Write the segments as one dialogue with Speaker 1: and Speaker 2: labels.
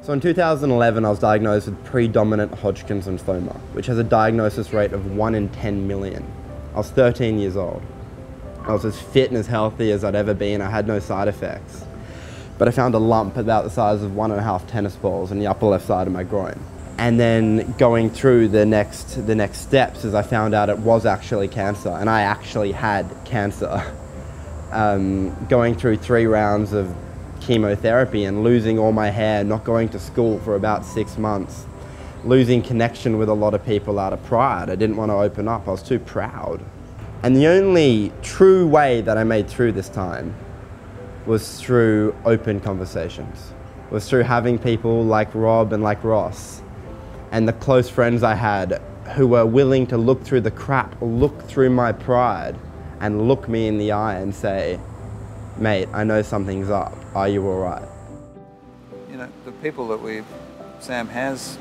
Speaker 1: So in 2011, I was diagnosed with predominant Hodgkin's lymphoma, which has a diagnosis rate of 1 in 10 million. I was 13 years old. I was as fit and as healthy as I'd ever been. I had no side effects. But I found a lump about the size of 1.5 tennis balls in the upper left side of my groin. And then going through the next steps is I found out it was actually cancer, and I actually had cancer. Going through 3 rounds of chemotherapy and losing all my hair, not going to school for about 6 months, losing connection with a lot of people out of pride. I didn't want to open up, I was too proud. And the only true way that I made through this time was through open conversations, was through having people like Rob and like Ross, and the close friends I had who were willing to look through the crap, look through my pride, and look me in the eye and say, mate, I know something's up. Are you all right?
Speaker 2: You know, the people that Sam has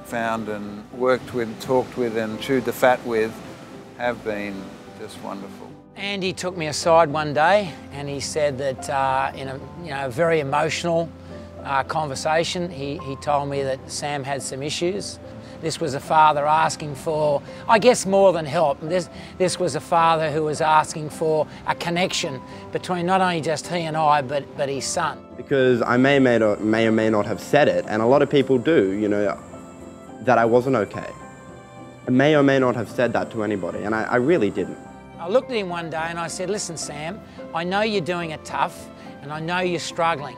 Speaker 2: found and worked with, talked with and chewed the fat with have been just wonderful.
Speaker 3: Andy took me aside one day and he said that in a very emotional conversation, he told me that Sam had some issues. This was a father asking for, I guess, more than help. This was a father who was asking for a connection between not only just he and I, but his son.
Speaker 1: Because I may or may not have said it, and a lot of people do, you know, that I wasn't okay. I may or may not have said that to anybody, and I really didn't.
Speaker 3: I looked at him one day and I said, listen, Sam, I know you're doing it tough, and I know you're struggling.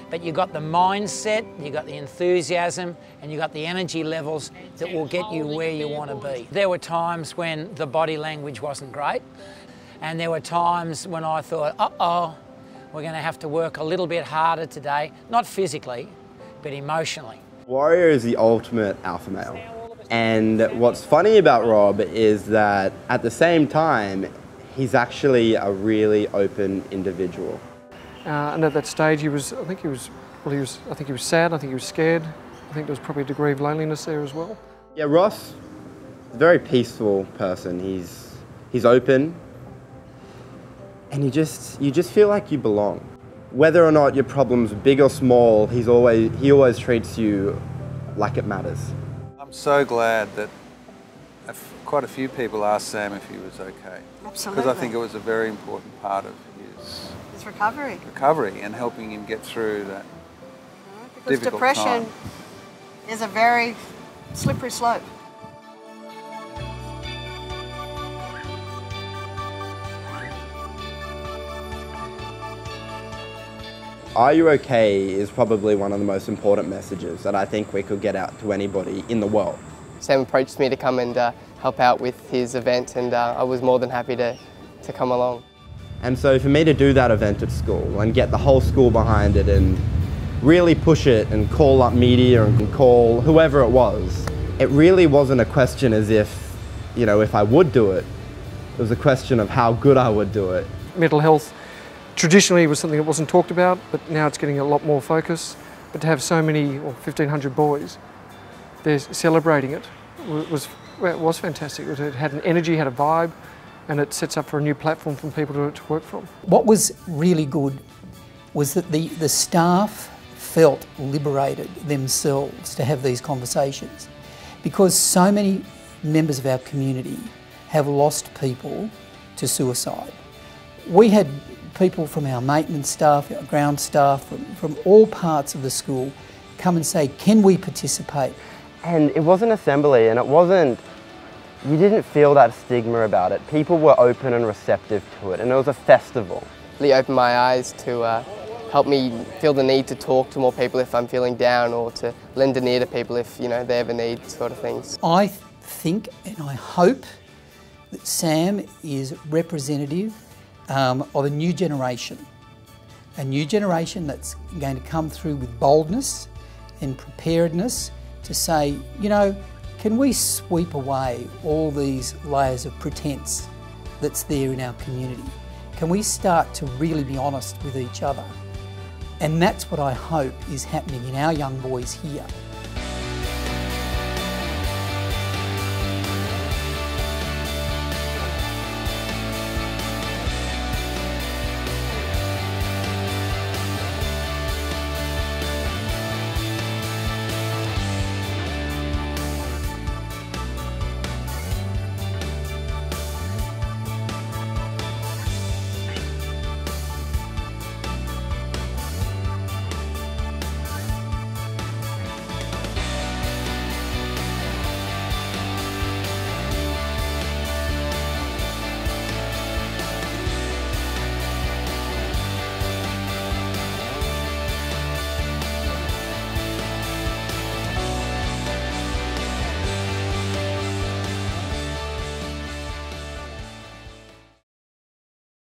Speaker 3: But you've got the mindset, you've got the enthusiasm, and you've got the energy levels that will get you where you want to be. There were times when the body language wasn't great, and there were times when I thought, uh-oh, we're going to have to work a little bit harder today, not physically, but emotionally.
Speaker 1: Warrior is the ultimate alpha male. And what's funny about Rob is that at the same time, he's actually a really open individual.
Speaker 4: And at that stage, I think he was sad. I think he was scared. I think there was probably a degree of loneliness there as well.
Speaker 1: Yeah, Ross is a very peaceful person. He's open, and you just feel like you belong. Whether or not your problem's big or small, he always treats you like it matters.
Speaker 2: I'm so glad that quite a few people asked Sam if he was okay.
Speaker 5: Absolutely.
Speaker 2: Because I think it was a very important part of his recovery and helping him get through that
Speaker 5: because
Speaker 2: difficult
Speaker 5: depression
Speaker 2: time.
Speaker 5: Is a very slippery slope.
Speaker 1: Are you okay is probably one of the most important messages that I think we could get out to anybody in the world.
Speaker 6: Sam approached me to come and help out with his event, and I was more than happy to come along.
Speaker 1: And so for me to do that event at school and get the whole school behind it and really push it and call up media and call whoever it was, it really wasn't a question as if, you know, if I would do it. It was a question of how good I would do it.
Speaker 4: Mental health traditionally was something that wasn't talked about, but now it's getting a lot more focus. But to have so many, 1,500 boys, they're celebrating it, it was fantastic. It had an energy, had a vibe, and it sets up for a new platform for people to work from.
Speaker 7: What was really good was that the staff felt liberated themselves to have these conversations, because so many members of our community have lost people to suicide. We had people from our maintenance staff, our ground staff, from all parts of the school come and say, can we participate?
Speaker 1: And it wasn't assembly, and you didn't feel that stigma about it. People were open and receptive to it, and it was a festival.
Speaker 6: It really opened my eyes to help me feel the need to talk to more people if I'm feeling down, or to lend an ear to people if they ever need sort of things.
Speaker 7: I think and I hope that Sam is representative of a new generation that's going to come through with boldness and preparedness to say, can we sweep away all these layers of pretense that's there in our community? Can we start to really be honest with each other? And that's what I hope is happening in our young boys here.